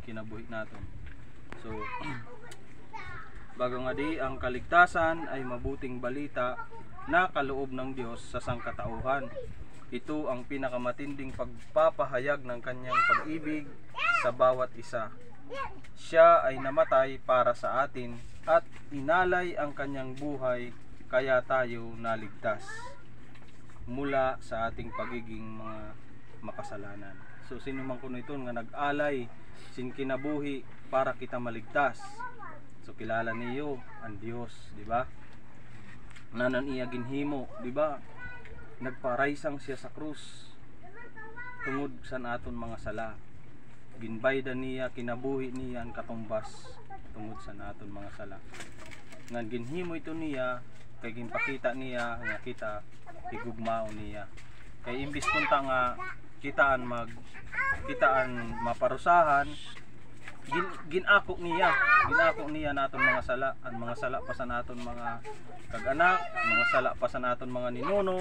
kinabuhi naton. So bago nga di ang kaligtasan ay mabuting balita na kaloob ng Diyos sa sangkatauhan. Ito ang pinakamatinding pagpapahayag ng kanyang pag-ibig sa bawat isa. Siya ay namatay para sa atin at inalay ang kanyang buhay kaya tayo naligtas mula sa ating pagiging mga makasalanan. So sino man kuno ito nga nag-alay sin kinabuhi para kita maligtas. So kilala niyo ang Dios, di ba? Nanan iya ginhimo, di ba? Nagparaysang siya sa krus tungod sa aton mga sala. Ginbaydan niya, kinabuhi niya ang katumbas tungod sa aton mga sala. Ngan ginhimo ito niya kay ginpakita niya nga kita higugmao niya. Kay imbis kunta nga kitaan maparusahan, ginako niya naton mga sala, ang mga sala pa sa naton mga kag-anak, mga sala pa sa naton mga ninuno,